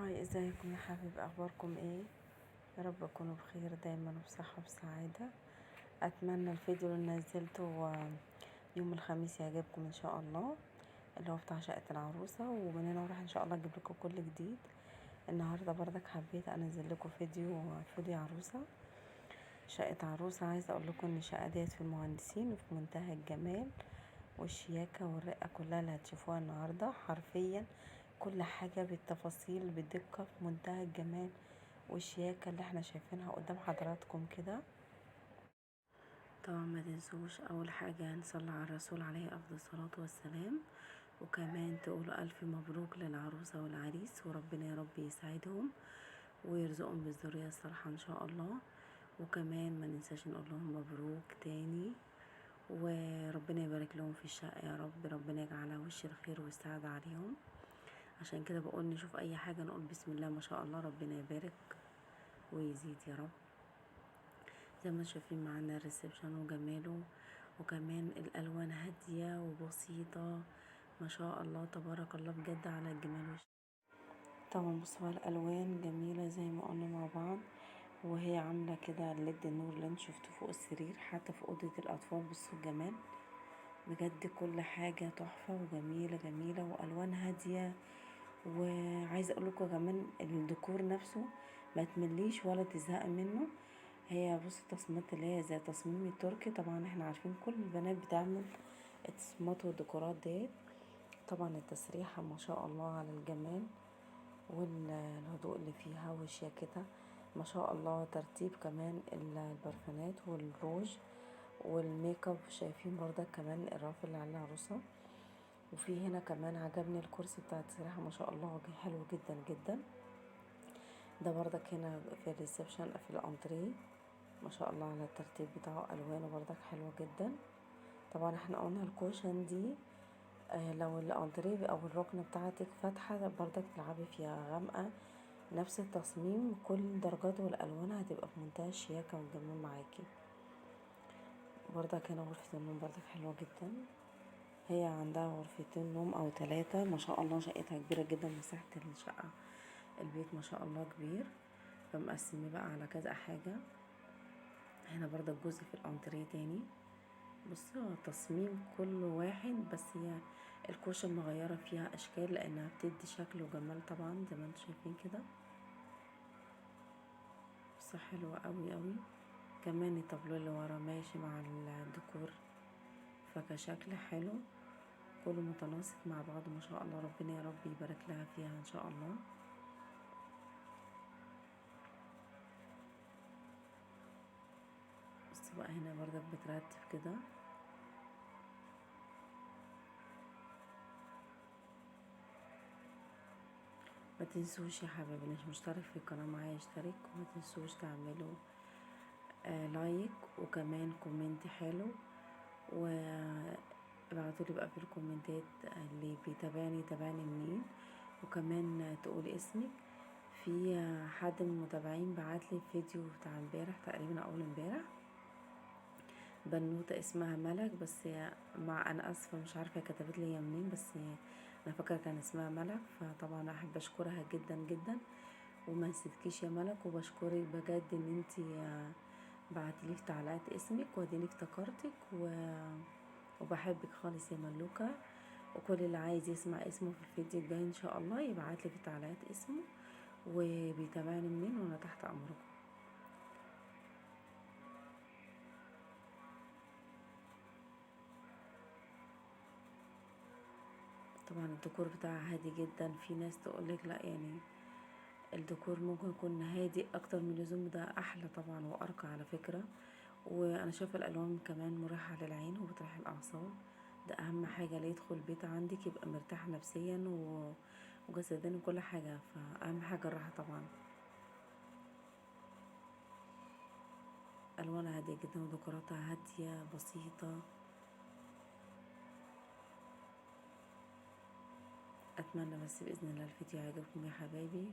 هاي، ازيكم يا حبيب؟ اخباركم ايه؟ يا رب تكونوا بخير دايما وبصحة وسعادة. اتمنى الفيديو اللي نزلته يوم الخميس يعجبكم ان شاء الله، اللي هو بتاع شقة العروسة. ومن هنا وراح ان شاء الله اجيب لكم كل جديد. النهارده بردك حبيت انزل لكم فيديو عروسة، شقة عروسة. عايزه اقول لكم ان الشقة ديت في المهندسين وفي منتهى الجمال والشياكة والرقة كلها اللي هتشوفوها النهاردة. حرفيا كل حاجة بالتفاصيل بدقة في منتهى الجمال والشياكة اللي احنا شايفينها قدام حضراتكم كده. طبعا ما تنسوش اول حاجة نصلي على الرسول عليه افضل الصلاة والسلام، وكمان تقولوا الف مبروك للعروسة والعريس، وربنا يا رب يسعدهم ويرزقهم بالذرية الصالحة ان شاء الله. وكمان ما ننساش نقول لهم مبروك تاني، وربنا يبارك لهم في الشقة يا رب. ربنا يجعلها وش الخير والسعادة عليهم. عشان كده بقول نشوف اي حاجة نقول بسم الله ما شاء الله، ربنا يبارك ويزيد يا رب. زي ما شايفين معانا الريسبشن وجماله، وكمان الالوان هادية وبسيطة ما شاء الله تبارك الله بجد على الجمال. طبعا بصوا الالوان جميلة زي ما قلنا مع بعض، وهي عاملة كده الليد النور اللي انتوا شفتوه فوق السرير حتى في اوضة الاطفال. بصوا الجمال بجد، كل حاجة تحفة وجميلة جميلة والوان هادية. وعايزه اقول لكم كمان الديكور نفسه ما تمليش ولا تزهق منه. هي بص التصميمات اللي هي زي تصميم التركي، طبعا احنا عارفين كل البنات بتعمل التصميمات والديكورات ديت. طبعا التسريحه ما شاء الله على الجمال والهدوء اللي فيها وشياكتها ما شاء الله. ترتيب كمان البرفانات والروج والميك اب، شايفين برضك كمان الرف اللي على العروسه. وفي هنا كمان عجبني الكرسي بتاع التسريحه ما شاء الله حلو جدا جدا. ده بردك هنا في الريسبشن في الانتريه ما شاء الله على الترتيب بتاعه، الوانه بردك حلوه جدا. طبعا احنا قلنا الكوشن دي لو الانتريه او الركنه بتاعتك فاتحه بردك تلعبي فيها غامقه، نفس التصميم كل درجاته والالوان هتبقى في منتهى الشياكه والجمال معاكي. بردك هنا غرفه النوم بردك حلوه جدا، هي عندها غرفتين نوم او 3 ما شاء الله. شقتها كبيره جدا، مساحه الشقه البيت ما شاء الله كبير، فمقسمه بقى على كذا حاجه. هنا برضه جزء في الانتريه تاني. بصوا تصميم كل واحد، بس هي الكوشة مغيرة فيها اشكال لانها بتدي شكل وجمال طبعا زي ما انتم شايفين كده. بصوا حلوة قوي قوي. كمان التابلو اللي ورا ماشي مع الديكور، فكشكل حلو كله متناسق مع بعض ما شاء الله. ربنا يا رب يبارك لها فيها ان شاء الله. بص بقى هنا برضك بترتب كده. ما تنسوش يا حبايبي اللي مش مشترك في القناه معايا يشترك، وما تنسوش تعملوا لايك وكمان كومنت حلو، وابعتولي بقى في الكومنتات اللي بيتابعني يتابعني منين، وكمان تقول اسمك. في حد من المتابعين بعتلي فيديو بتاع امبارح تقريبا اول امبارح، بنوته اسمها ملك، بس مع انا اسفه مش عارفه كتبت لي منين، بس انا فاكره كان اسمها ملك. فطبعا احب اشكرها جدا جدا وما نسيتكيش يا ملك، وبشكرك بجد ان انتي بعتلي في تعليقات اسمك واديني افتكرتك وبحبك خالص يا ملوكه. وكل اللي عايز يسمع اسمه في الفيديو الجاي ان شاء الله يبعتلي في التعليقات اسمه وبيتابعني منين، وانا تحت امركم. طبعا الديكور بتاعها هادي جدا. في ناس تقولك لا يعني الديكور ممكن يكون هادي اكتر من اللزوم، ده احلى طبعا وارقى على فكرة. وانا شايفه الالوان كمان مريحه للعين وبتريح الاعصاب، ده اهم حاجه. اللي يدخل بيت عندك يبقى مرتاح نفسيا وجسديا وكل حاجه، فاهم حاجه الراحه طبعا. الوانها هاديه جدا وديكوراتها هاديه بسيطه. اتمنى بس باذن الله الفيديو يعجبكم يا حبايبي،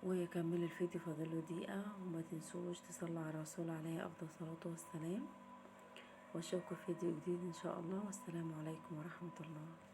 وكملوا الفيديو فاضله دقيقه. وما تنسوش تصلوا على الرسول عليه افضل الصلاه والسلام، واشوفكم في فيديو جديد ان شاء الله. والسلام عليكم ورحمه الله.